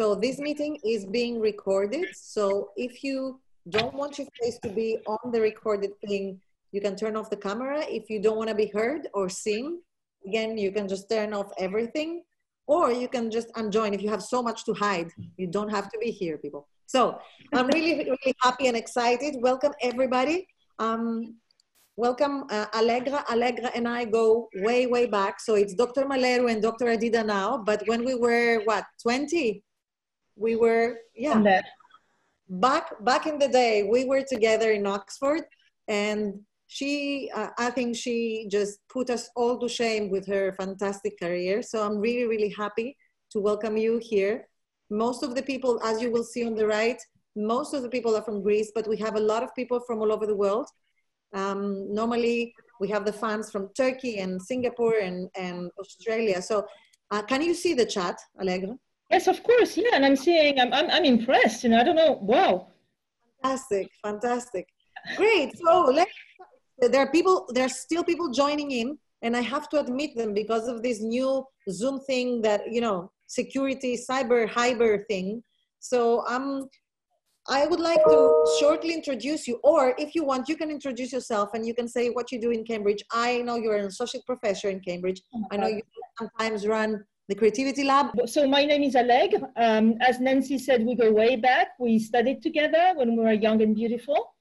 So this meeting is being recorded. So if you don't want your face to be on the recorded thing, you can turn off the camera. If you don't want to be heard or seen, again, you can just turn off everything, or you can just unjoin if you have so much to hide. You don't have to be here, people. So I'm really, really happy and excited. Welcome, everybody. Welcome, Allegra. Allegra and I go way, way back. So it's Dr. Mallerou and Dr. Hadida now. But when we were, what, 20? We were, yeah. Back in the day, we were together in Oxford, and she, I think she just put us all to shame with her fantastic career. So I'm really, really happy to welcome you here. Most of the people, as you will see on the right, most of the people are from Greece, but we have a lot of people from all over the world. Normally, we have the fans from Turkey and Singapore and Australia. So can you see the chat, Allegra? Yes, of course. Yeah, and I'm seeing, I'm impressed. You know, I don't know. Wow. Fantastic, fantastic. Great. So there are still people joining in, and I have to admit them because of this new Zoom thing that, you know, security, cyber thing. So I would like to shortly introduce you, or if you want, you can introduce yourself and you can say what you do in Cambridge. I know you're an associate professor in Cambridge. I know you sometimes run the Creativity Lab. So my name is Allegra. As Nancy said, we go way back. We studied together when we were young and beautiful.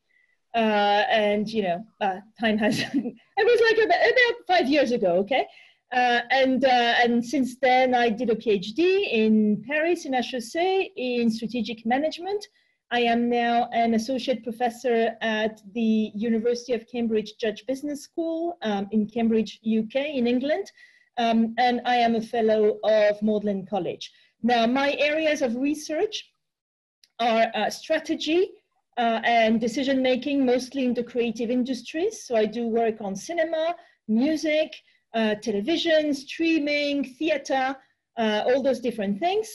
And, you know, time has, it was like about 5 years ago, okay? And since then, I did a PhD in Paris, in HEC, in strategic management. I am now an associate professor at the University of Cambridge Judge Business School in Cambridge, UK, in England. And I am a fellow of Magdalen College. Now, my areas of research are strategy and decision-making, mostly in the creative industries. So I do work on cinema, music, television, streaming, theater, all those different things.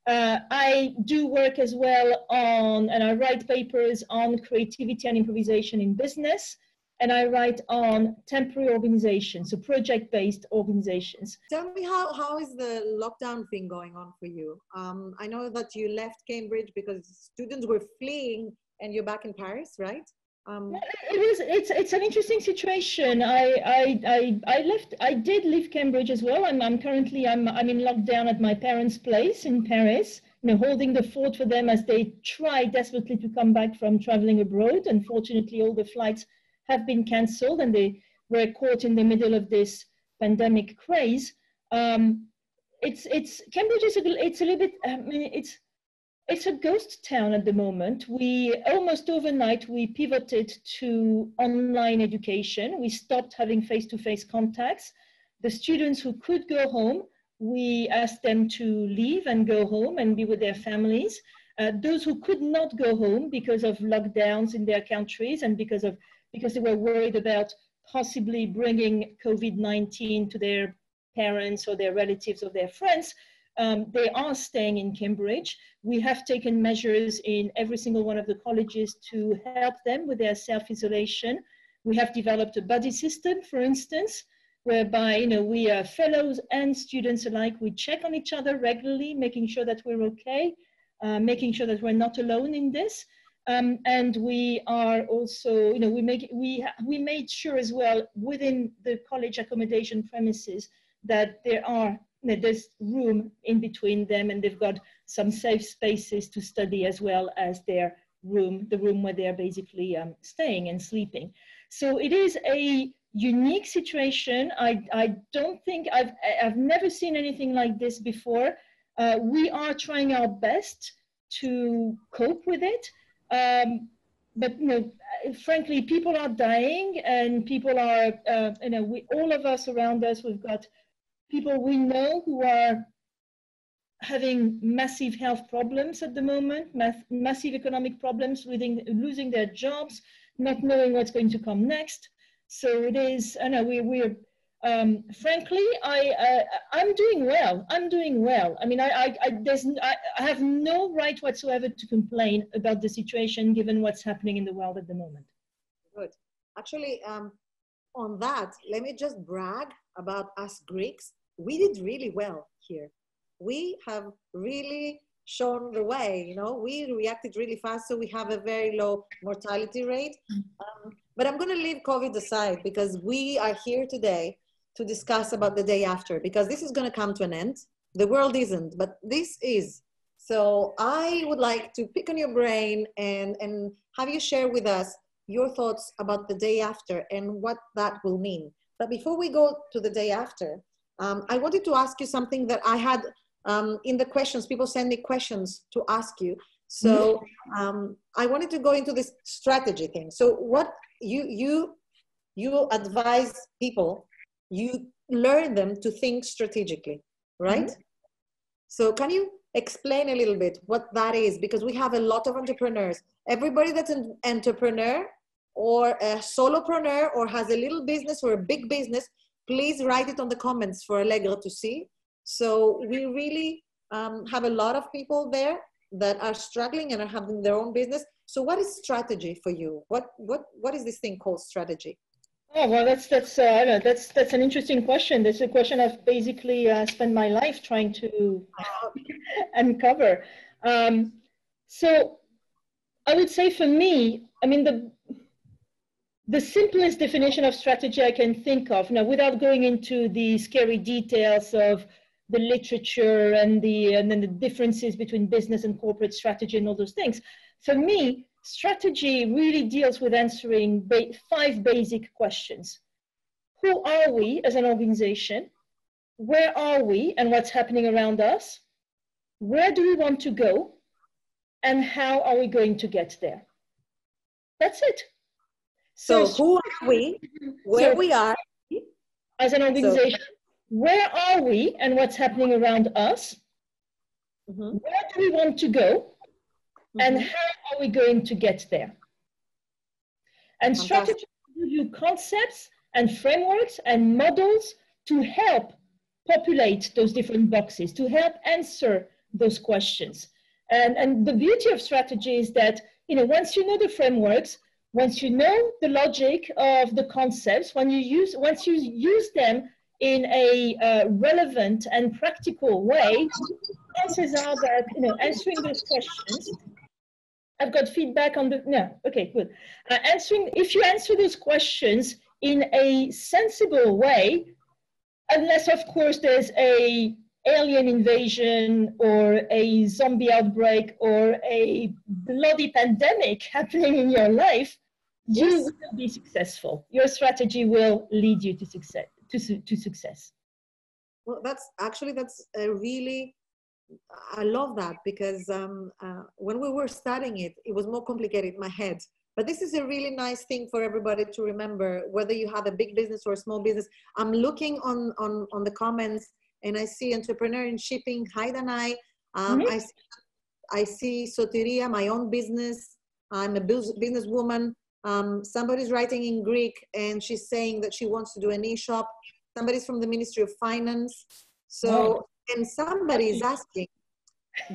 I do work as well on, and I write papers on creativity and improvisation in business. And I write on temporary organizations, so project-based organizations. Tell me, how is the lockdown thing going on for you? I know that you left Cambridge because students were fleeing, and you're back in Paris, right? It's an interesting situation. I did leave Cambridge as well. I'm currently in lockdown at my parents' place in Paris, you know, holding the fort for them as they try desperately to come back from traveling abroad. Unfortunately, all the flights have been cancelled, and they were caught in the middle of this pandemic craze. Cambridge is it's a little bit. I mean, it's a ghost town at the moment. We almost overnight we pivoted to online education. We stopped having face-to-face contacts. The students who could go home, we asked them to leave and go home and be with their families. Those who could not go home because of lockdowns in their countries and because they were worried about possibly bringing COVID-19 to their parents or their relatives or their friends, they are staying in Cambridge. We have taken measures in every single one of the colleges to help them with their self-isolation. We have developed a buddy system, for instance, whereby, you know, we are fellows and students alike. We check on each other regularly, making sure that we're okay, making sure that we're not alone in this. And we are also, you know, we made sure as well within the college accommodation premises that there's room in between them, and they've got some safe spaces to study as well as their room, the room where they're basically staying and sleeping. So it is a unique situation. I don't think I've never seen anything like this before. We are trying our best to cope with it. But, you know, frankly, people are dying, and people are, you know, all of us around us, we've got people we know who are having massive health problems at the moment, massive economic problems, losing their jobs, not knowing what's going to come next. So it is, I know we're frankly, I'm doing well. I'm doing well. I mean, I have no right whatsoever to complain about the situation given what's happening in the world at the moment. Good. Actually, on that, let me just brag about us Greeks. We did really well here. We have really shown the way. You know, we reacted really fast, so we have a very low mortality rate. But I'm going to leave COVID aside because we are here today to discuss about the day after, because this is going to come to an end. The world isn't, but this is. So I would like to pick on your brain and have you share with us your thoughts about the day after and what that will mean. But before we go to the day after, I wanted to ask you something that I had in the questions. People send me questions to ask you. So I wanted to go into this strategy thing. So what you advise people, you learn them to think strategically, right? So can you explain a little bit what that is? Because we have a lot of entrepreneurs. Everybody that's an entrepreneur or a solopreneur or has a little business or a big business, please write it on the comments for Allegra to see. So we really have a lot of people there that are struggling and are having their own business. So what is strategy for you? What is this thing called strategy? Oh, well, that's an interesting question. That's a question I've basically spent my life trying to uncover. So I would say for me, I mean, the simplest definition of strategy I can think of, now without going into the scary details of the literature and then the differences between business and corporate strategy and all those things, for me, strategy really deals with answering 5 basic questions. Who are we as an organization? Where are we and what's happening around us? Where do we want to go? And how are we going to get there? That's it. So who are we? Where we are as an organization? Where are we and what's happening around us? Where do we want to go? And how are we going to get there? And strategy gives you concepts and frameworks and models to help populate those different boxes, to help answer those questions. And the beauty of strategy is that, you know, once you know the frameworks, once you know the logic of the concepts, once you use them in a relevant and practical way, chances are that, you know, answering those questions, I've got feedback on the, no, okay, good. If you answer those questions in a sensible way, unless of course there's a alien invasion or a zombie outbreak or a bloody pandemic happening in your life, you will be successful. Your strategy will lead you to success. Well, that's a really, I love that, because when we were studying it, it was more complicated in my head. But this is a really nice thing for everybody to remember, whether you have a big business or a small business. I'm looking on the comments and I see entrepreneur in shipping, Hadida. I see Soteria, my own business. I'm a businesswoman. Somebody's writing in Greek and she's saying that she wants to do an e-shop. Somebody's from the Ministry of Finance. So, and somebody is asking,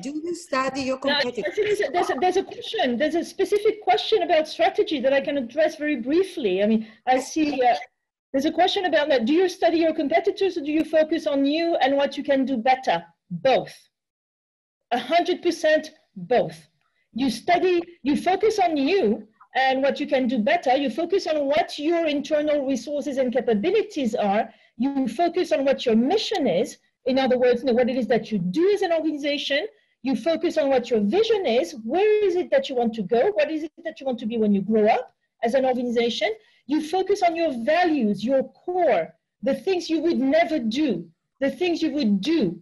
do you study your competitors? There's a question. There's a specific question about strategy that I can address very briefly. I mean, I see there's a question about that. Do you study your competitors or do you focus on you and what you can do better? Both. 100% both. You focus on you and what you can do better. You focus on what your internal resources and capabilities are. You focus on what your mission is. In other words, what it is that you do as an organization. You focus on what your vision is. Where is it that you want to go? What is it that you want to be when you grow up as an organization? You focus on your values, your core, the things you would never do, the things you would do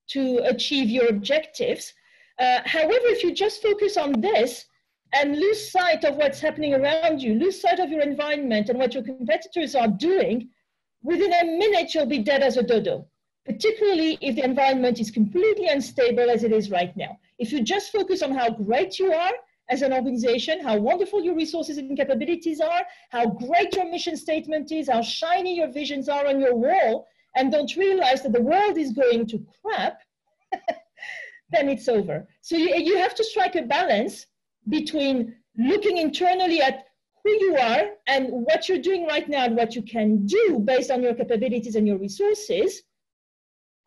to achieve your objectives. However, if you just focus on this and lose sight of what's happening around you, lose sight of your environment and what your competitors are doing, within a minute you'll be dead as a dodo. Particularly if the environment is completely unstable as it is right now. If you just focus on how great you are as an organization, how wonderful your resources and capabilities are, how great your mission statement is, how shiny your visions are on your wall, and don't realize that the world is going to crap, then it's over. So you have to strike a balance between looking internally at who you are and what you're doing right now and what you can do based on your capabilities and your resources,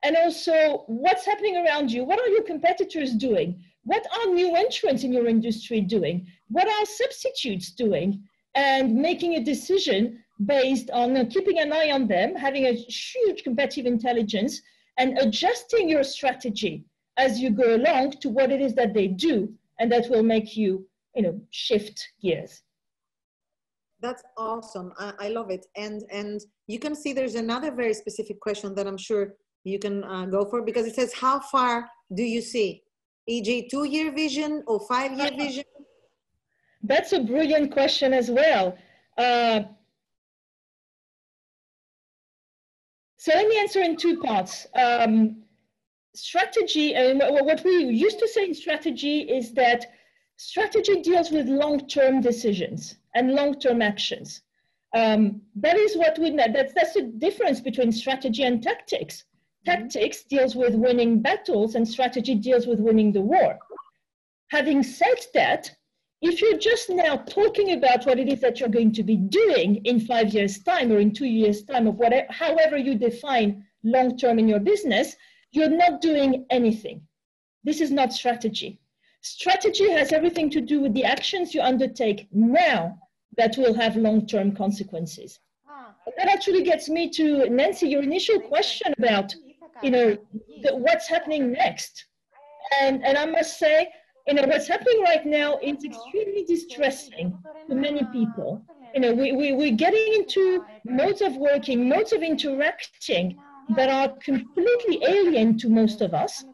and also what's happening around you. What are your competitors doing? What are new entrants in your industry doing? What are substitutes doing? And making a decision based on keeping an eye on them, having a huge competitive intelligence, and adjusting your strategy as you go along to what it is that they do, and that will make you, shift gears. That's awesome. I love it. And you can see there's another very specific question that I'm sure you can go for, because it says, how far do you see? E.g., 2-year vision or 5-year vision? That's a brilliant question as well. So let me answer in 2 parts. Strategy, and what we used to say in strategy is that strategy deals with long-term decisions and long-term actions. That is what we know. That's the difference between strategy and tactics. Tactics deals with winning battles, and strategy deals with winning the war. Having said that, if you're just now talking about what it is that you're going to be doing in 5 years' time or in 2 years' time, of whatever, however you define long-term in your business, you're not doing anything. This is not strategy. Strategy has everything to do with the actions you undertake now that will have long-term consequences. That actually gets me to, Nancy, your initial question about, what's happening next. And I must say, what's happening right now is extremely distressing to many people. We're getting into modes of working, modes of interacting that are completely alien to most of us.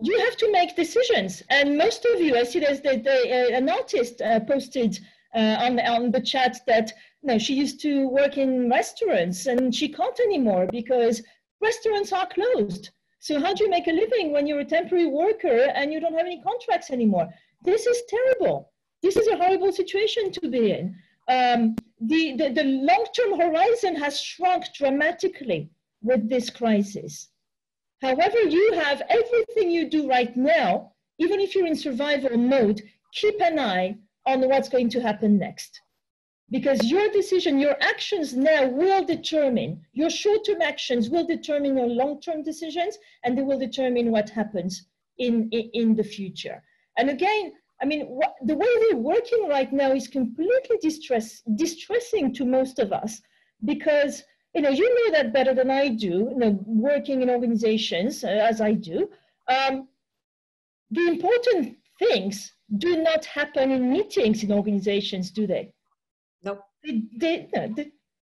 You have to make decisions, and most of you, I see there's an artist posted on the chat that she used to work in restaurants and she can't anymore because restaurants are closed. So how do you make a living when you're a temporary worker and you don't have any contracts anymore? This is terrible. This is a horrible situation to be in. The long-term horizon has shrunk dramatically with this crisis. However, you have everything you do right now, even if you're in survival mode, keep an eye on what's going to happen next. Because your decision, your actions now will determine, your short-term actions will determine your long-term decisions, and they will determine what happens in the future. And again, the way we're working right now is completely distressing to most of us, because you know that better than I do, working in organizations as I do. The important things do not happen in meetings in organizations, do they? No. They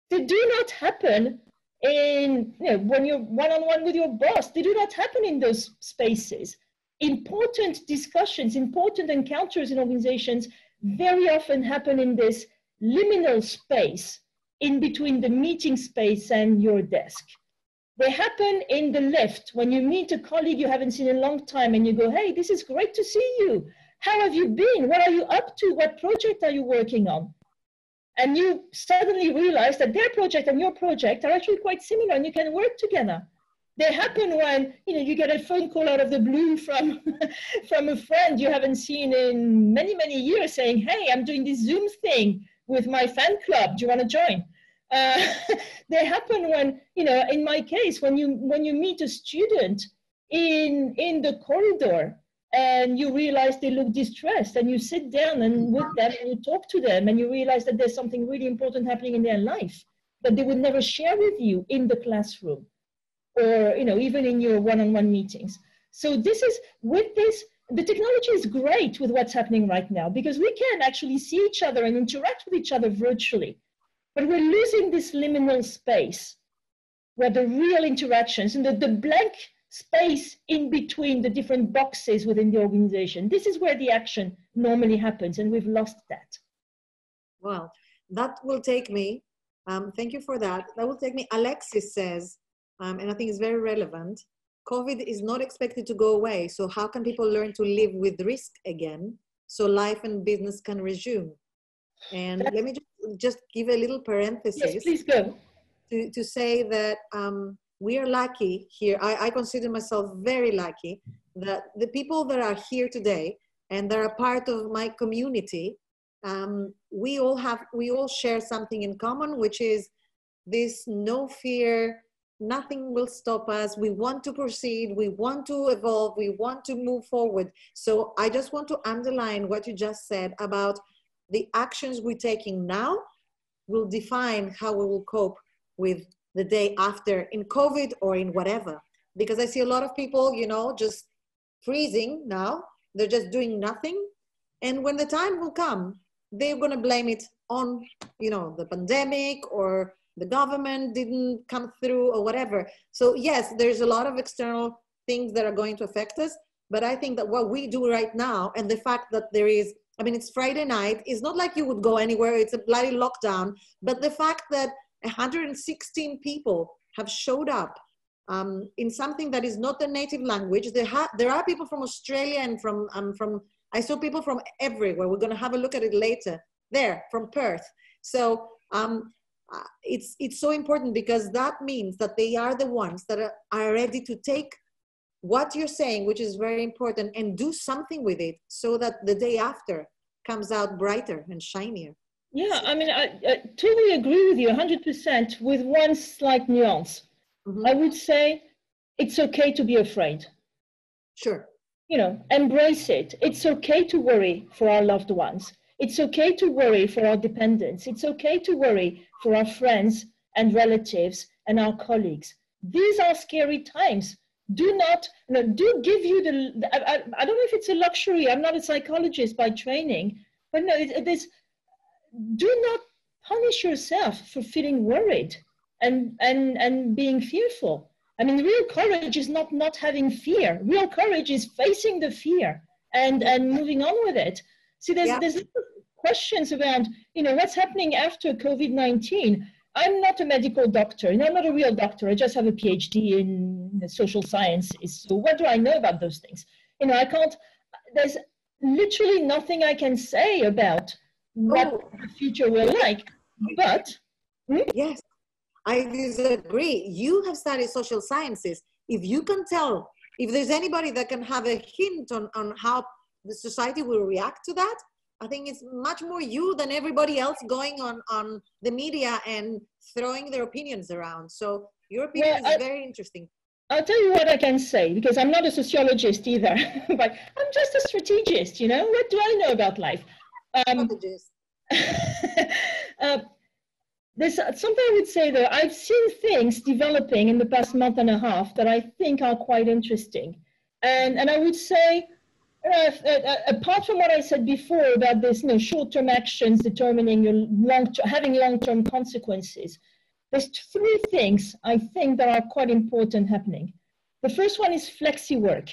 do not happen in, when you're one-on-one with your boss. They do not happen in those spaces. Important discussions, important encounters in organizations very often happen in this liminal space in between the meeting space and your desk. They happen in the lift when you meet a colleague you haven't seen in a long time and you go, hey, this is great to see you. How have you been? What are you up to? What project are you working on? And you suddenly realize that their project and your project are actually quite similar and you can work together. They happen when you get a phone call out of the blue from a friend you haven't seen in many, many years saying, hey, I'm doing this Zoom thing with my fan club. Do you want to join? They happen when, in my case, when you meet a student in the corridor and you realize they look distressed and you sit down and with them and you talk to them and you realize that there's something really important happening in their life that they would never share with you in the classroom or, even in your one-on-one meetings. So the technology is great with what's happening right now because we can actually see each other and interact with each other virtually. But we're losing this liminal space where the real interactions and the blank space in between the different boxes within the organization. This is where the action normally happens, and we've lost that. Well, that will take me, thank you for that. That will take me, Alexis says, and I think it's very relevant, COVID is not expected to go away. So how can people learn to live with risk again so life and business can resume? And let me just give a little parenthesis. Yes, please go. To say that we are lucky here. I consider myself very lucky that the people that are here today and that are part of my community, we all share something in common, which is this no fear, nothing will stop us. We want to proceed. We want to evolve. We want to move forward. So I just want to underline what you just said about the actions we're taking now will define how we will cope with the day after in COVID or in whatever. Because I see a lot of people, you know, just freezing now. They're just doing nothing. And when the time will come, they're going to blame it on, you know, the pandemic or the government didn't come through or whatever. So yes, there's a lot of external things that are going to affect us. But I think that what we do right now and the fact that there is, I mean, it's Friday night. It's not like you would go anywhere. It's a bloody lockdown. But the fact that 116 people have showed up in something that is not the native language. There are people from Australia and I saw people from everywhere. We're going to have a look at it later. There, from Perth. So it's so important because that means that they are the ones that are ready to take what you're saying, which is very important, and do something with it so that the day after comes out brighter and shinier. Yeah, I mean, I totally agree with you 100% with one slight nuance. Mm-hmm. I would say it's okay to be afraid. Sure. You know, embrace it. It's okay to worry for our loved ones. It's okay to worry for our dependents. It's okay to worry for our friends and relatives and our colleagues. These are scary times. Do not, do give you I don't know if it's a luxury. I'm not a psychologist by training, but no, it is, do not punish yourself for feeling worried and being fearful. I mean, real courage is not having fear. Real courage is facing the fear and moving on with it. See, there's questions around, you know, what's happening after COVID-19. I'm not a medical doctor, and I'm not a real doctor. I just have a PhD in social sciences. So what do I know about those things? You know, I can't, there's literally nothing I can say about what the future will like, but. Yes, I disagree. You have studied social sciences. If you can tell, if there's anybody that can have a hint on how the society will react to that, I think it's much more you than everybody else going on the media and throwing their opinions around. So your opinion is very interesting. I'll tell you what I can say, because I'm not a sociologist either, but I'm just a strategist, you know? What do I know about life? There's something I would say though, I've seen things developing in the past month and a half that I think are quite interesting. And I would say, apart from what I said before about this, you know, short-term actions determining your having long-term consequences, there's three things I think that are quite important happening. The first one is flexi work.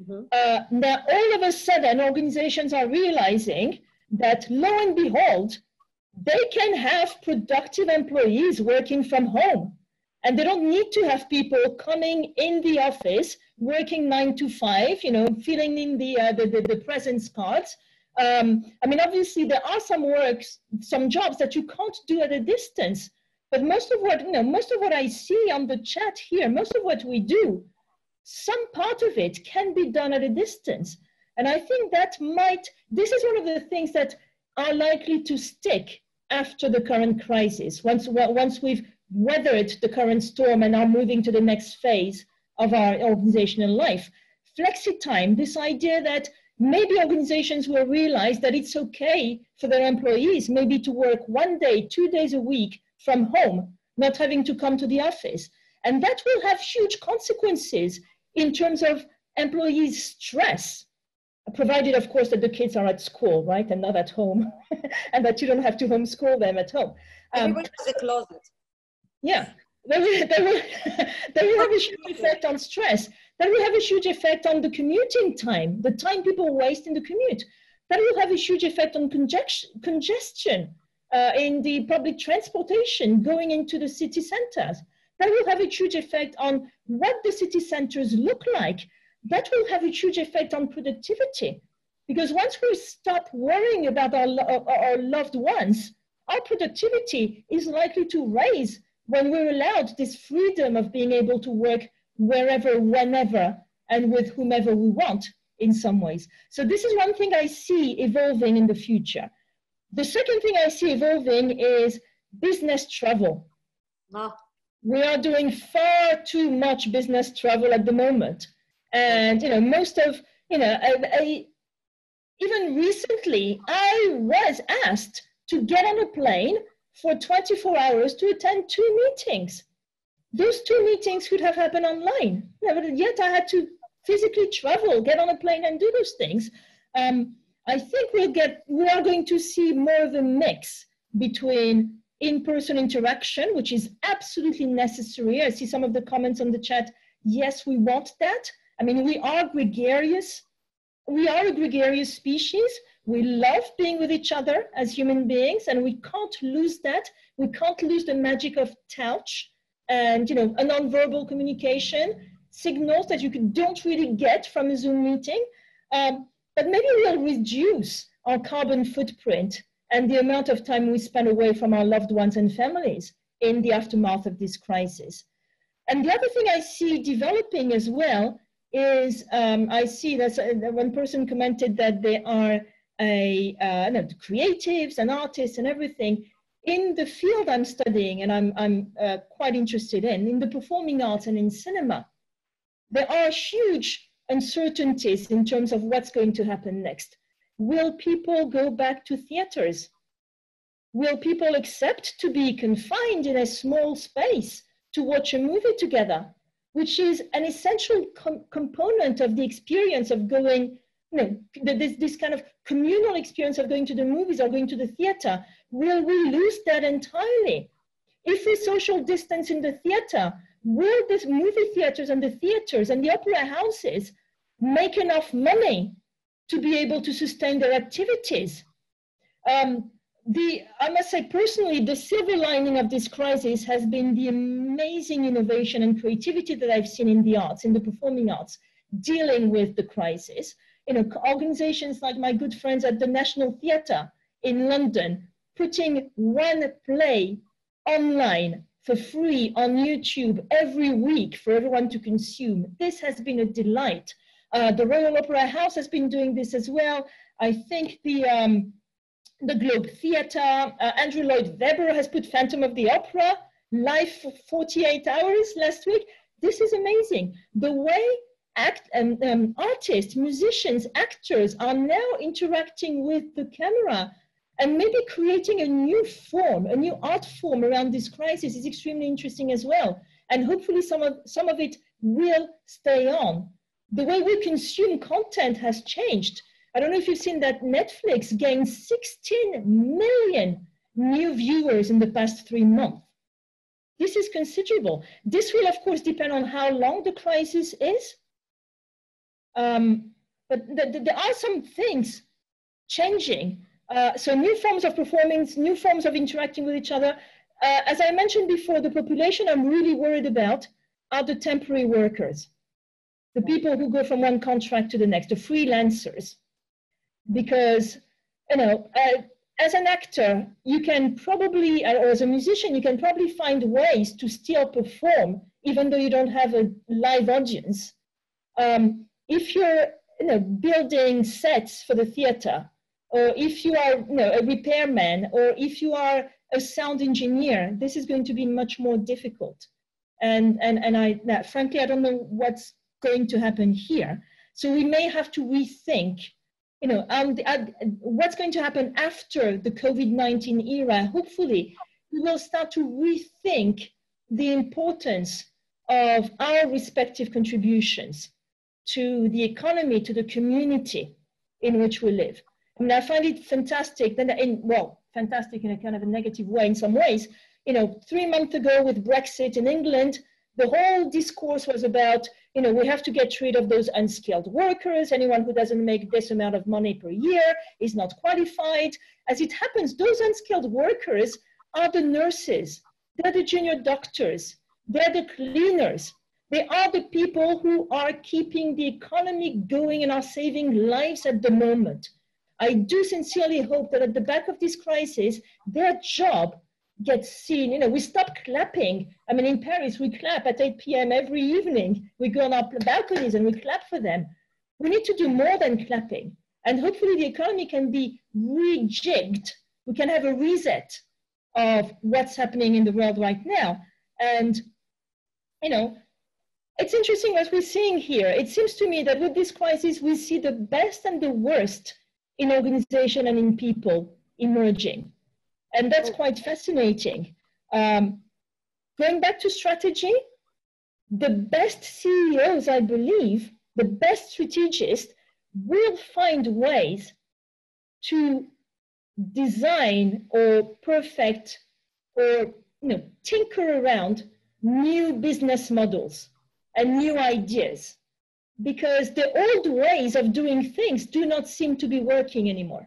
Mm-hmm. Now, all of a sudden, organizations are realizing that, lo and behold, they can have productive employees working from home. And they don't need to have people coming in the office, working 9 to 5, you know, filling in the presence cards. I mean, obviously, there are some jobs that you can't do at a distance. But most of what I see on the chat here, most of what we do, some part of it can be done at a distance. And I think this is one of the things that are likely to stick after the current crisis, once we've weathered the current storm and are moving to the next phase of our organizational life. Flexi time, this idea that maybe organizations will realize that it's okay for their employees maybe to work 1 day, 2 days a week from home, not having to come to the office. And that will have huge consequences in terms of employees' stress, provided, of course, that the kids are at school, right, and not at home, and that you don't have to homeschool them at home. Everybody has a closet. Yeah, they will have a huge effect on stress. That will have a huge effect on the commuting time, the time people waste in the commute. That will have a huge effect on congestion in the public transportation going into the city centers. That will have a huge effect on what the city centers look like. That will have a huge effect on productivity. Because once we stop worrying about our loved ones, our productivity is likely to raise when we're allowed this freedom of being able to work wherever, whenever, and with whomever we want in some ways. So this is one thing I see evolving in the future. The second thing I see evolving is business travel. Ah, We are doing far too much business travel at the moment. And, you know, most of, you know, even recently, I was asked to get on a plane for 24 hours to attend 2 meetings. Those 2 meetings could have happened online, yet I had to physically travel, get on a plane and do those things. I think we are going to see more of a mix between in-person interaction, which is absolutely necessary. I see some of the comments on the chat. Yes, we want that. I mean, we are gregarious. We are a gregarious species. We love being with each other as human beings, and we can't lose that. We can't lose the magic of touch and, you know, a non-verbal communication, signals that you don't really get from a Zoom meeting. But maybe we'll reduce our carbon footprint and the amount of time we spend away from our loved ones and families in the aftermath of this crisis. And the other thing I see developing as well is I see that one person commented that they are creatives and artists and everything. In the field I'm studying and I'm quite interested in the performing arts and in cinema, there are huge uncertainties in terms of what's going to happen next. Will people go back to theaters? Will people accept to be confined in a small space to watch a movie together, which is an essential component of the experience of going, you know, this kind of communal experience of going to the movies or going to the theater? Will we lose that entirely? If we social distance in the theater, will the movie theaters and the theaters and the opera houses make enough money to be able to sustain their activities? I must say personally, the silver lining of this crisis has been the amazing innovation and creativity that I've seen in the arts, in the performing arts, dealing with the crisis. You know, organizations like my good friends at the National Theatre in London, putting one play online for free on YouTube every week for everyone to consume. This has been a delight. The Royal Opera House has been doing this as well. I think the Globe Theatre, Andrew Lloyd Webber has put Phantom of the Opera live for 48 hours last week. This is amazing. The way artists, musicians, actors are now interacting with the camera and maybe creating a new form, a new art form around this crisis is extremely interesting as well. And hopefully some of it will stay on. The way we consume content has changed. I don't know if you've seen that Netflix gained 16 million new viewers in the past 3 months. This is considerable. This will, of course, depend on how long the crisis is. But there are some things changing. So new forms of performance, new forms of interacting with each other. As I mentioned before, the population I'm really worried about are the temporary workers, the people who go from one contract to the next, the freelancers. Because, you know, as an actor, you can probably, or as a musician, you can probably find ways to still perform, even though you don't have a live audience. If you're, you know, building sets for the theater, or if you are, you know, a repairman, or if you are a sound engineer, this is going to be much more difficult. And frankly, I don't know what's going to happen here. So we may have to rethink, you know, what's going to happen after the COVID-19 era. Hopefully, we will start to rethink the importance of our respective contributions to the economy, to the community in which we live. I mean, I find it fantastic, fantastic in a kind of a negative way in some ways. You know, 3 months ago with Brexit in England, the whole discourse was about, you know, we have to get rid of those unskilled workers. Anyone who doesn't make this amount of money per year is not qualified. As it happens, those unskilled workers are the nurses, they're the junior doctors, they're the cleaners. They are the people who are keeping the economy going and are saving lives at the moment. I do sincerely hope that at the back of this crisis, their job gets seen. You know, we stop clapping. I mean, in Paris, we clap at 8 p.m. every evening. We go on our balconies and we clap for them. We need to do more than clapping. And hopefully the economy can be rejigged. We can have a reset of what's happening in the world right now. And, you know, it's interesting what we're seeing here. It seems to me that with this crisis, we see the best and the worst in organization and in people emerging. And that's quite fascinating. Going back to strategy, the best CEOs, I believe, the best strategists will find ways to design or perfect or tinker around new business models and new ideas, because the old ways of doing things do not seem to be working anymore.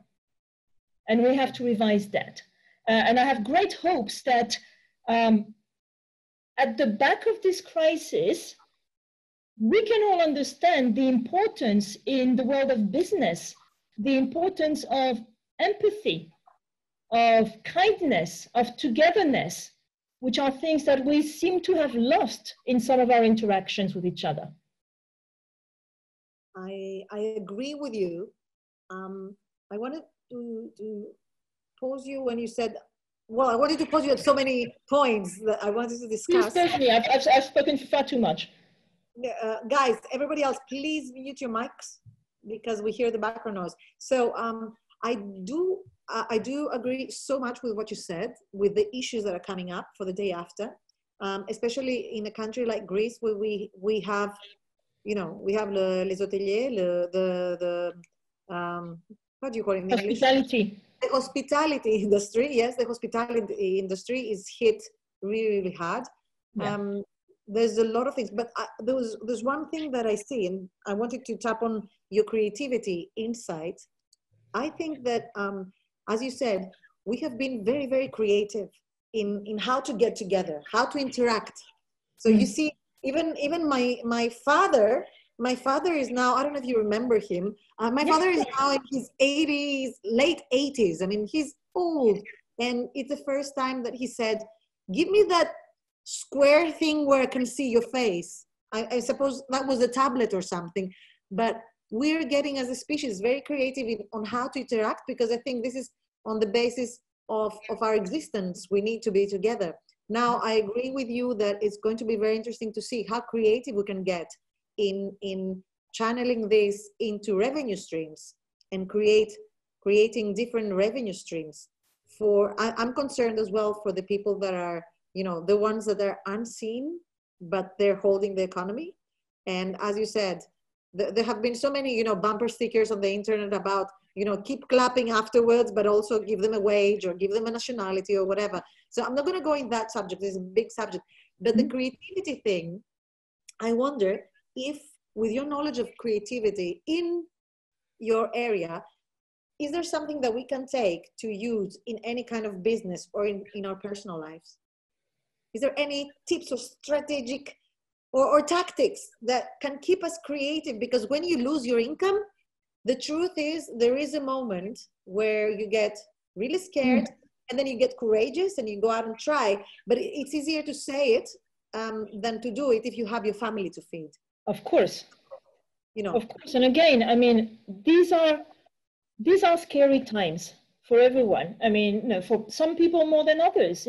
And we have to revise that. And I have great hopes that at the back of this crisis, we can all understand the importance in the world of business, the importance of empathy, of kindness, of togetherness, which are things that we seem to have lost in some of our interactions with each other. I agree with you. I wanted to pose you when you said, well, I wanted to pose you at so many points that I wanted to discuss. Please pose me. I've spoken far too much. Guys, everybody else, please mute your mics because we hear the background noise. So I do agree so much with what you said, with the issues that are coming up for the day after, especially in a country like Greece, where we have, we have les hôteliers, what do you call it in English? Hospitality. The hospitality industry, yes, the hospitality industry is hit really, really hard. Yeah. There's a lot of things, but there's one thing that I see, and I wanted to tap on your creativity insight. I think that, as you said, we have been very, very creative in how to get together, how to interact. So you see, even my father is now, I don't know if you remember him, my father is now in his 80s, late 80s. I mean, he's old. And it's the first time that he said, give me that square thing where I can see your face. I suppose that was a tablet or something. But we're getting, as a species, very creative on how to interact, because I think this is on the basis of our existence. We need to be together. Now, I agree with you that it's going to be very interesting to see how creative we can get in channeling this into revenue streams and creating different revenue streams. I'm concerned as well for the people that are, the ones that are unseen, but they're holding the economy. And as you said, there have been so many, bumper stickers on the internet about, keep clapping afterwards, but also give them a wage or give them a nationality or whatever. So I'm not going to go in that subject. It's a big subject. But the creativity thing, I wonder if, with your knowledge of creativity in your area, is there something that we can take to use in any kind of business or in our personal lives? Is there any tips or strategic or tactics that can keep us creative? Because when you lose your income, the truth is there is a moment where you get really scared and then you get courageous and you go out and try. But it's easier to say it than to do it if you have your family to feed. Of course. Of course. And again, I mean, these are scary times for everyone. I mean, for some people more than others,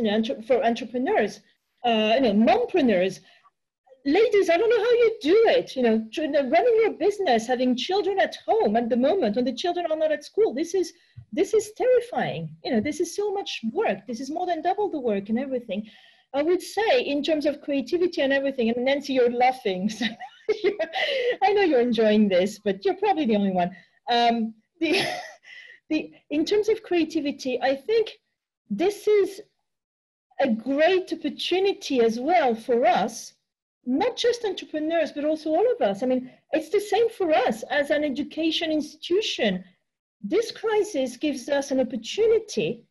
for entrepreneurs, mompreneurs. Ladies, I don't know how you do it, running your business, having children at home at the moment when the children are not at school. This is terrifying. This is so much work. This is more than double the work and everything. I would say in terms of creativity and everything, and Nancy, you're laughing. So I know you're enjoying this, but you're probably the only one. In terms of creativity, I think this is a great opportunity as well for us, not just entrepreneurs, but also all of us. I mean, it's the same for us as an education institution. This crisis gives us an opportunity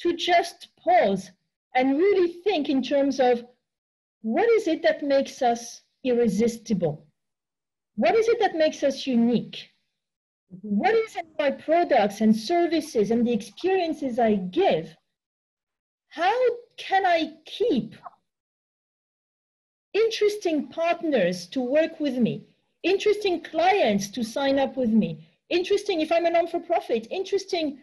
to just pause and really think in terms of what is it that makes us irresistible? What is it that makes us unique? What is it my products and services and the experiences I give? How can I keep interesting partners to work with me, interesting clients to sign up with me, interesting, if I'm a non-for-profit, interesting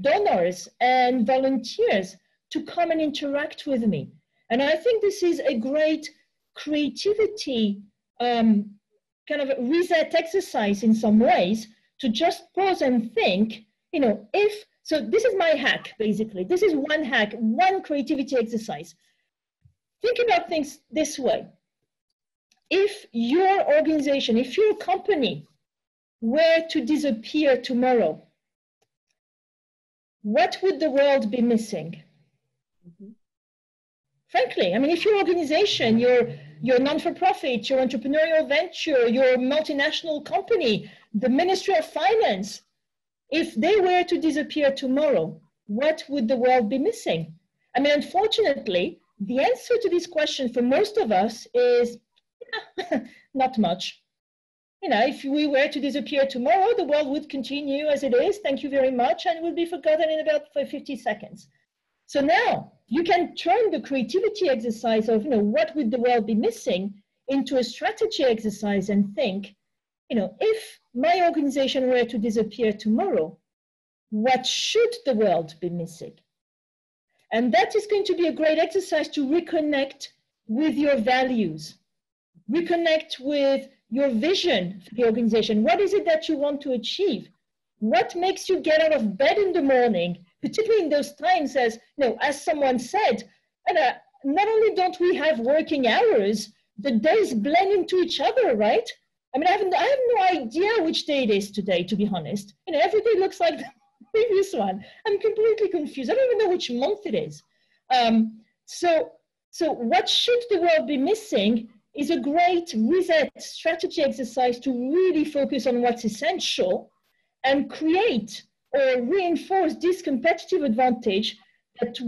donors and volunteers to come and interact with me? And I think this is a great creativity kind of reset exercise in some ways, to just pause and think, so this is my hack, basically. This is one hack, one creativity exercise. Think about things this way. If your organization, if your company were to disappear tomorrow, what would the world be missing? Mm-hmm. Frankly, I mean, if your organization, your non-for-profit, your entrepreneurial venture, your multinational company, the Ministry of Finance, if they were to disappear tomorrow, what would the world be missing? I mean, unfortunately, the answer to this question for most of us is not much. If we were to disappear tomorrow, the world would continue as it is, thank you very much, and would be forgotten in about 50 seconds. So now you can turn the creativity exercise of, what would the world be missing into a strategy exercise and think, if my organization were to disappear tomorrow, what should the world be missing? And that is going to be a great exercise to reconnect with your values, reconnect with your vision for the organization. What is it that you want to achieve? What makes you get out of bed in the morning, particularly in those times, as someone said, and not only don't we have working hours, the days blend into each other, right? I mean, I have no idea which day it is today, to be honest. Every day looks like the previous one. I'm completely confused. I don't even know which month it is. So what should the world be missing is a great reset strategy exercise to really focus on what's essential and create or reinforce this competitive advantage that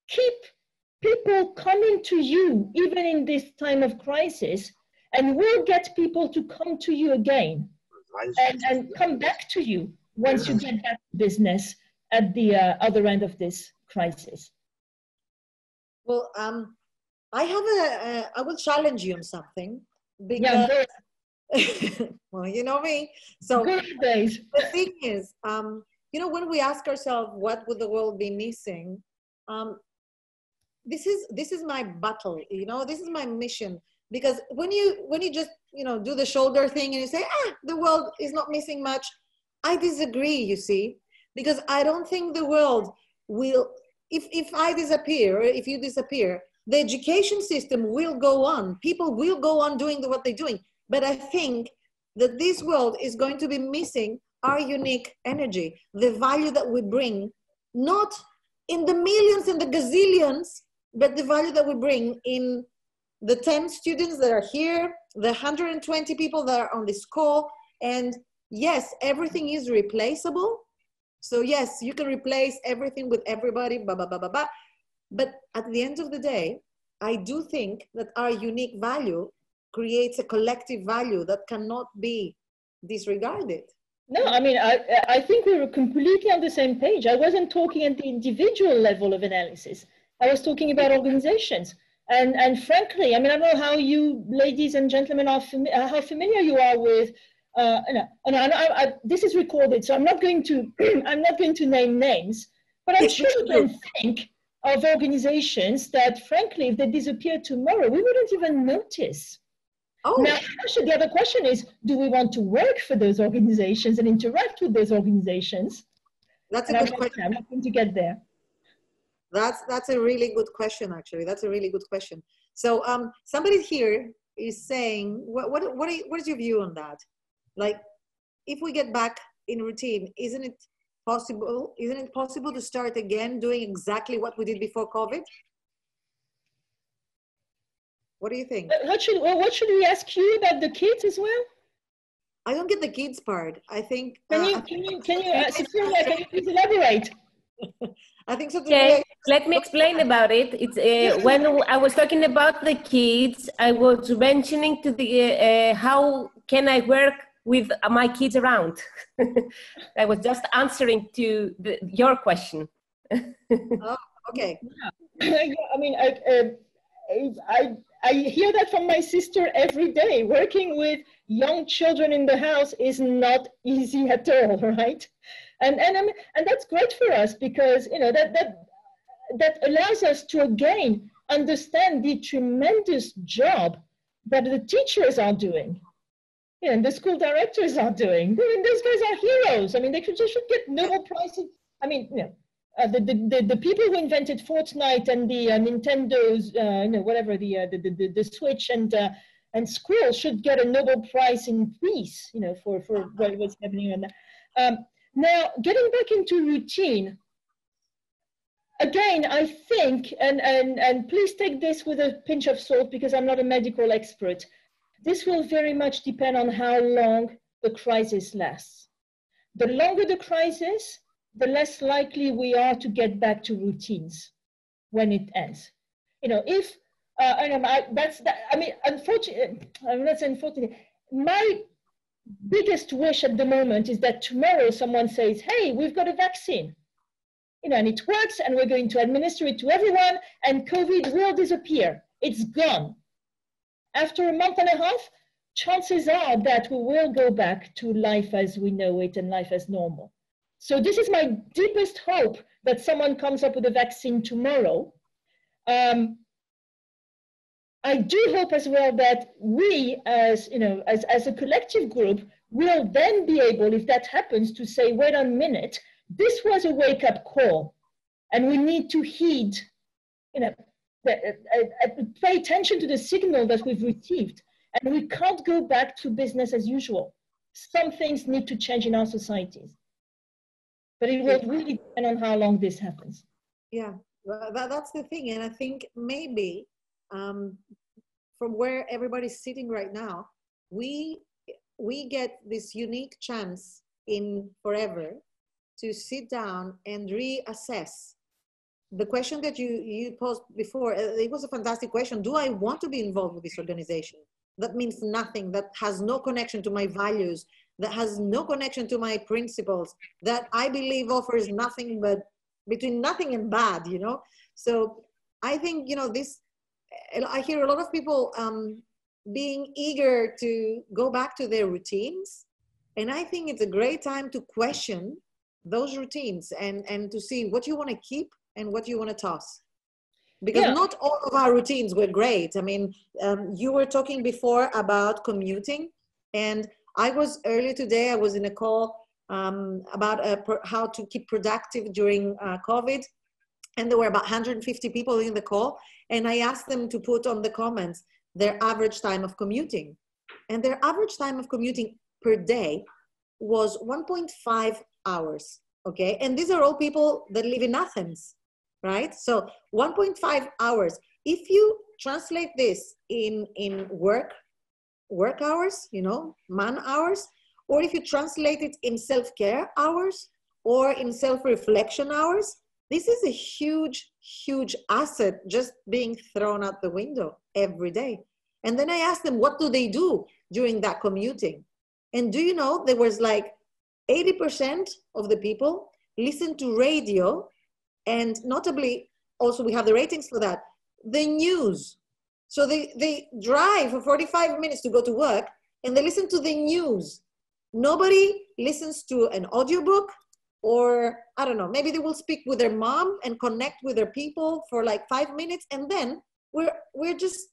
keep people coming to you even in this time of crisis, and will get people to come to you again and come back to you once you get back to business at the other end of this crisis. Well, I will challenge you on something, because well, you know me. So the thing is, when we ask ourselves, what would the world be missing? This is my battle, this is my mission. Because when you just, do the shoulder thing and you say, the world is not missing much, I disagree, you see, because I don't think the world will, if I disappear, or if you disappear, the education system will go on. People will go on doing what they're doing. But I think that this world is going to be missing our unique energy, the value that we bring, not in the millions and the gazillions, but the value that we bring in the 10 students that are here, the 120 people that are on this call. And yes, everything is replaceable. So yes, you can replace everything with everybody, blah, blah, blah, blah, blah. But at the end of the day, I do think that our unique value creates a collective value that cannot be disregarded. No, I mean, I think we were completely on the same page. I wasn't talking at the individual level of analysis. I was talking about organizations. And frankly, I mean, I don't know how you ladies and gentlemen are how familiar you are with, this is recorded, so I'm not going to name names, but I'm sure you can think of organizations that, frankly, if they disappear tomorrow, we wouldn't even notice. Oh. Now, actually, the other question is, do we want to work for those organizations and interact with those organizations? That's a good question. I'm not going to get there. That's a really good question, actually. That's a really good question. So somebody here is saying, what is your view on that? Like, if we get back in routine, isn't it possible to start again doing exactly what we did before COVID? What do you think? What should we ask you about the kids as well? I don't get the kids part. I think. Can you please elaborate? I think so. Okay, let me explain about it. It's when I was talking about the kids, I was mentioning to the how can I work with my kids around. I was just answering to your question. Oh, okay. I mean, I hear that from my sister every day. Working with young children in the house is not easy at all, right? And that's great for us because that allows us to again understand the tremendous job that the teachers are doing, and the school directors are doing. I mean, those guys are heroes. I mean, they should get Nobel Prizes. I mean, the people who invented Fortnite and the Nintendo's, whatever, the Switch and school should get a Nobel Prize in peace, for what's happening on that. Now, getting back into routine, again, I think, and please take this with a pinch of salt because I'm not a medical expert, this will very much depend on how long the crisis lasts. The longer the crisis, the less likely we are to get back to routines when it ends. If, unfortunately, my biggest wish at the moment is that tomorrow someone says, hey, we've got a vaccine, and it works, and we're going to administer it to everyone, and COVID will disappear. It's gone. After a month and a half, chances are that we will go back to life as we know it and life as normal. So this is my deepest hope, that someone comes up with a vaccine tomorrow. I do hope as well that we, as a collective group, will then be able, if that happens, to say, wait a minute, this was a wake-up call, and we need to heed, pay attention to the signal that we've received, and we can't go back to business as usual. Some things need to change in our societies, but it will really depend on how long this happens. Yeah, well, that's the thing, and I think maybe from where everybody's sitting right now, we get this unique chance in forever to sit down and reassess. The question that you posed before, it was a fantastic question. Do I want to be involved with this organization? That means nothing, that has no connection to my values, that has no connection to my principles, that I believe offers nothing but between nothing and bad, So I think, I hear a lot of people being eager to go back to their routines. And I think it's a great time to question those routines and to see what you want to keep and what you want to toss. Because not all of our routines were great. I mean, you were talking before about commuting, and earlier today, I was in a call about how to keep productive during COVID, and there were about 150 people in the call, and I asked them to put on the comments their average time of commuting. And their average time of commuting per day was 1.5 hours, okay? And these are all people that live in Athens, right? So 1.5 hours. If you translate this in work hours, man hours, or if you translate it in self-care hours or in self-reflection hours, this is a huge, huge asset just being thrown out the window every day. And then I asked them, what do they do during that commuting? And do you know, there was like 80% of the people listen to radio, and notably, also we have the ratings for that, the news. So they drive for 45 minutes to go to work and they listen to the news. Nobody listens to an audiobook, or I don't know, maybe they will speak with their mom and connect with their people for like 5 minutes, and then we're just,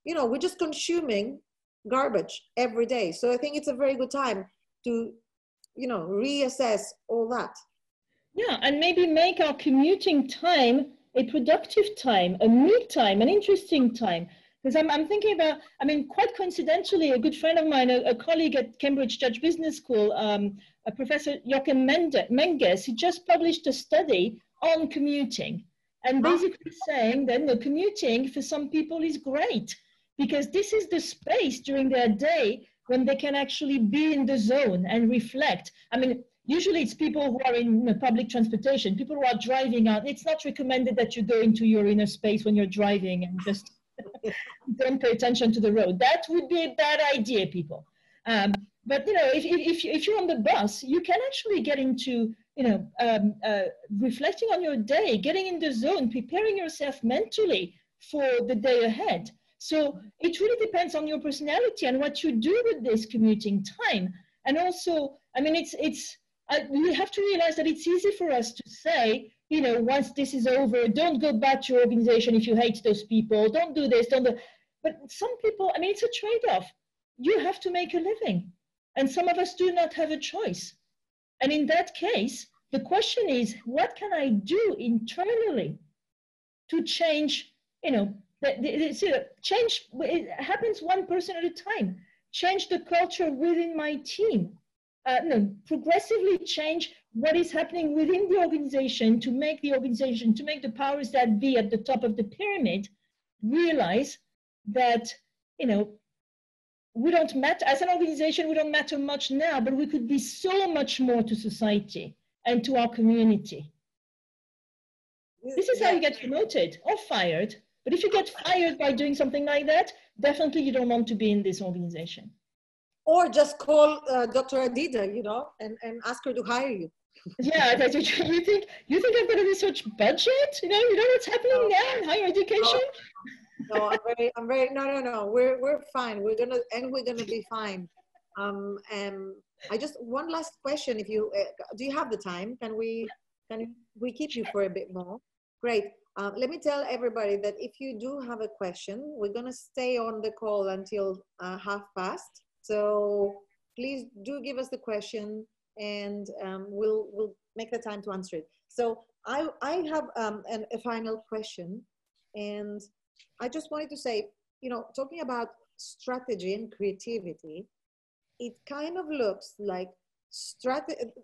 we're just consuming garbage every day. So I think it's a very good time to, reassess all that. Yeah, and maybe make our commuting time a productive time, a me time, an interesting time. Because I'm thinking about, quite coincidentally, a good friend of mine, a colleague at Cambridge Judge Business School, Professor Joachim Menges, he just published a study on commuting, and basically saying that commuting for some people is great, because this is the space during their day when they can actually be in the zone and reflect. Usually it's people who are in public transportation, people who are driving out. It's not recommended that you go into your inner space when you're driving and just don't pay attention to the road. That would be a bad idea, people. But if you're on the bus, you can actually get into reflecting on your day, getting in the zone, preparing yourself mentally for the day ahead. So it really depends on your personality and what you do with this commuting time. And also, we have to realize that it's easy for us to say, you know, once this is over, don't go back to your organization if you hate those people, don't do this, don't do. But some people, I mean, it's a trade-off. You have to make a living. And some of us do not have a choice. And in that case, the question is, what can I do internally to change, you know, change, it happens one person at a time. Change the culture within my team. No, progressively change what is happening within the organization to make the powers that be at the top of the pyramid realize that, you know, we don't matter, as an organization, we don't matter much now, but we could be so much more to society and to our community. This is how you get promoted or fired. But if you get fired by doing something like that, definitely you don't want to be in this organization. Or just call Dr. Hadida, you know, and ask her to hire you. Yeah, you think I've got a research budget? You know what's happening now in higher education? No, I'm very, no. We're fine. We're gonna be fine. I just, one last question. If you, do you have the time? Can we keep you for a bit more? Great. Let me tell everybody that if you do have a question, we're gonna stay on the call until past. So please do give us the question, and we'll make the time to answer it. So I have a final question, and I just wanted to say, you know, talking about strategy and creativity, it kind of looks like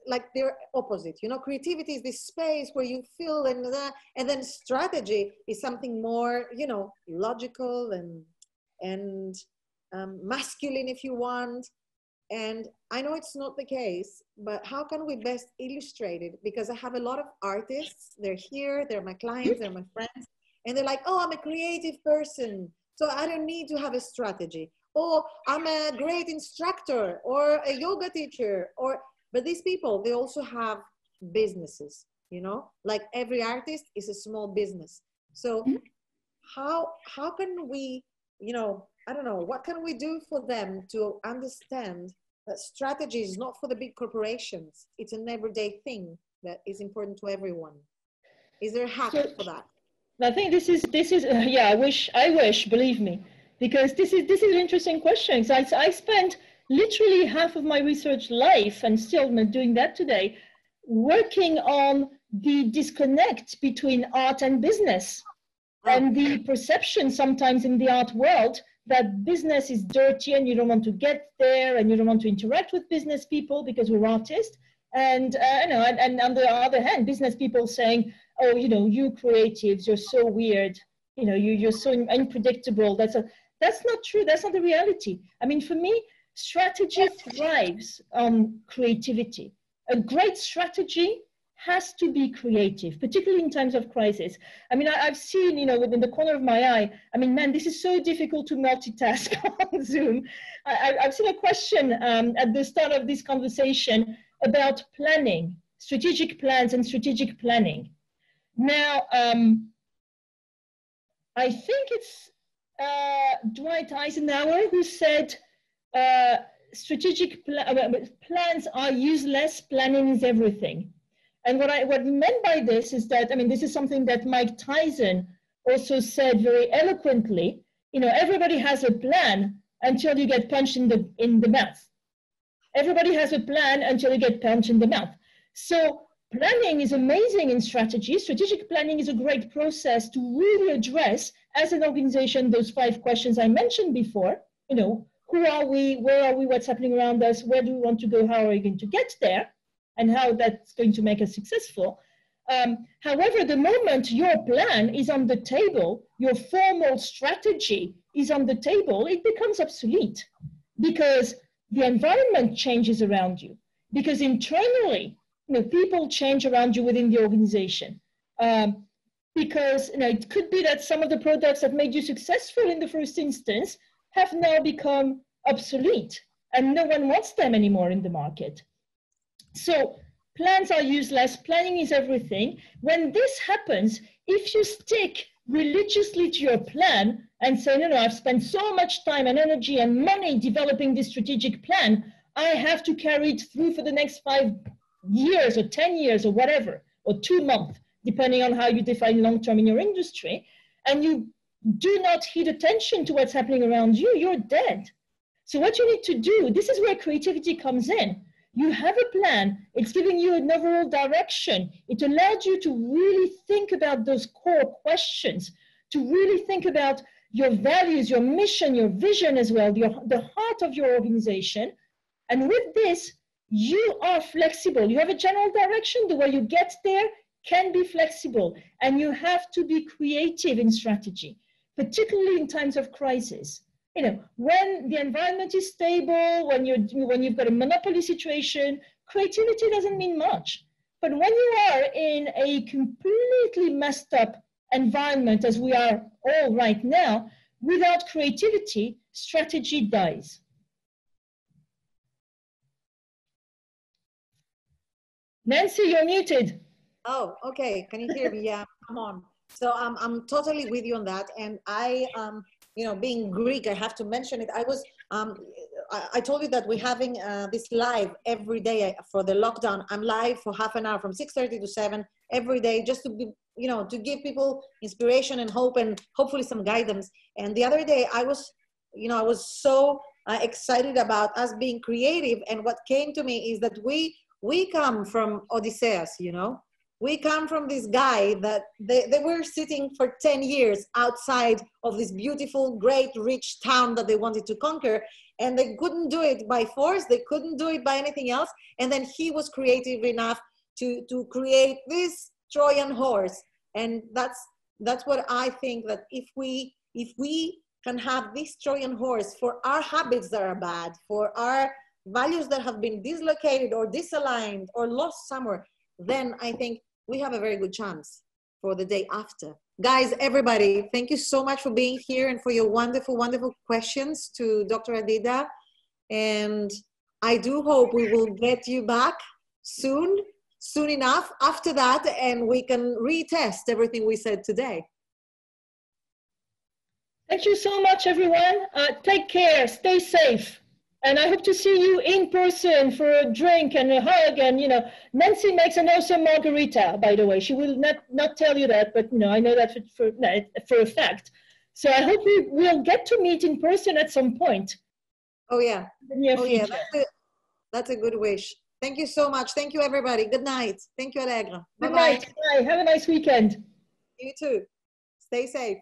like they're opposite. You know, creativity is this space where you feel, and then strategy is something more, you know, logical and masculine, if you want. And I know it's not the case, but how can we best illustrate it? Because I have a lot of artists, they're here, they're my clients, they're my friends, and they're like, oh, I'm a creative person, so I don't need to have a strategy. Or I'm a great instructor or a yoga teacher, but these people, they also have businesses, you know, like every artist is a small business. So how can we, you know, I don't know, what can we do for them to understand that strategy is not for the big corporations? It's an everyday thing that is important to everyone. Is there a hack for that? I think this is yeah, I wish, believe me, because this is an interesting question. I spent literally half of my research life, and still doing that today, working on the disconnect between art and business, and the perception sometimes in the art world that business is dirty and you don't want to get there and you don't want to interact with business people because we're artists. And you know, and on the other hand, business people saying, oh, you know, you creatives, you're so weird, you know, you're so unpredictable. That's not true. That's not the reality. I mean, for me, strategy thrives on creativity. A great strategy has to be creative, particularly in times of crisis. I mean, I've seen, you know, within the corner of my eye, I mean, man, this is so difficult to multitask on Zoom. I've seen a question at the start of this conversation about planning, strategic plans and strategic planning. Now, I think it's Dwight Eisenhower who said, strategic plans are useless, planning is everything. And what we meant by this is that, I mean, this is something that Mike Tyson also said very eloquently. You know, everybody has a plan until you get punched in the mouth. Everybody has a plan until you get punched in the mouth. So planning is amazing in strategy. Strategic planning is a great process to really address, as an organization, those 5 questions I mentioned before. You know, who are we? Where are we? What's happening around us? Where do we want to go? How are we going to get there? And how that's going to make us successful. However, the moment your plan is on the table, your formal strategy is on the table, it becomes obsolete because the environment changes around you. Because internally, you know, people change around you within the organization. Because, you know, it could be that some of the products that made you successful in the first instance have now become obsolete and no one wants them anymore in the market. So plans are useless, planning is everything. When this happens, if you stick religiously to your plan and say, no, I've spent so much time and energy and money developing this strategic plan, I have to carry it through for the next 5 years or 10 years or whatever, or 2 months. depending on how you define long-term in your industry, and you do not heed attention to what's happening around you, you're dead. So what you need to do, this is where creativity comes in. You have a plan, it's giving you an overall direction. It allows you to really think about those core questions, to really think about your values, your mission, your vision as well, the heart of your organization. And with this, you are flexible. You have a general direction. The way you get there can be flexible. And you have to be creative in strategy, particularly in times of crisis. You know, when the environment is stable, when you've got a monopoly situation, creativity doesn't mean much. But when you are in a completely messed up environment, as we are all right now, without creativity, strategy dies. Nancy, you're muted. Oh, okay. Can you hear me? Yeah, come on. So I'm totally with you on that. And I, you know, being Greek, I have to mention it. I told you that we're having this live every day for the lockdown. I'm live for half an hour from 6:30 to 7 every day, just to be, you know, to give people inspiration and hope and hopefully some guidance. And the other day I was, you know, I was so excited about us being creative. And what came to me is that we come from Odysseus, you know. We come from this guy that they were sitting for 10 years outside of this beautiful, great, rich town that they wanted to conquer. And they couldn't do it by force. They couldn't do it by anything else. And then he was creative enough to create this Trojan horse. And that's what I think, that if we can have this Trojan horse for our habits that are bad, for our values that have been dislocated or disaligned or lost somewhere, then I think we have a very good chance for the day after. Guys, everybody, thank you so much for being here and for your wonderful, wonderful questions to Dr. Hadida. And I do hope we will get you back soon enough after that, and we can retest everything we said today. Thank you so much, everyone. Take care, stay safe. And I hope to see you in person for a drink and a hug. And, you know, Nancy makes an awesome margarita, by the way. She will not tell you that, but, you know, I know that for a fact. So I hope we will get to meet in person at some point. Oh, yeah. Oh, yeah, that's a good wish. Thank you so much. Thank you, everybody. Good night. Thank you, Allegra. Good night. Bye. Have a nice weekend. You too. Stay safe.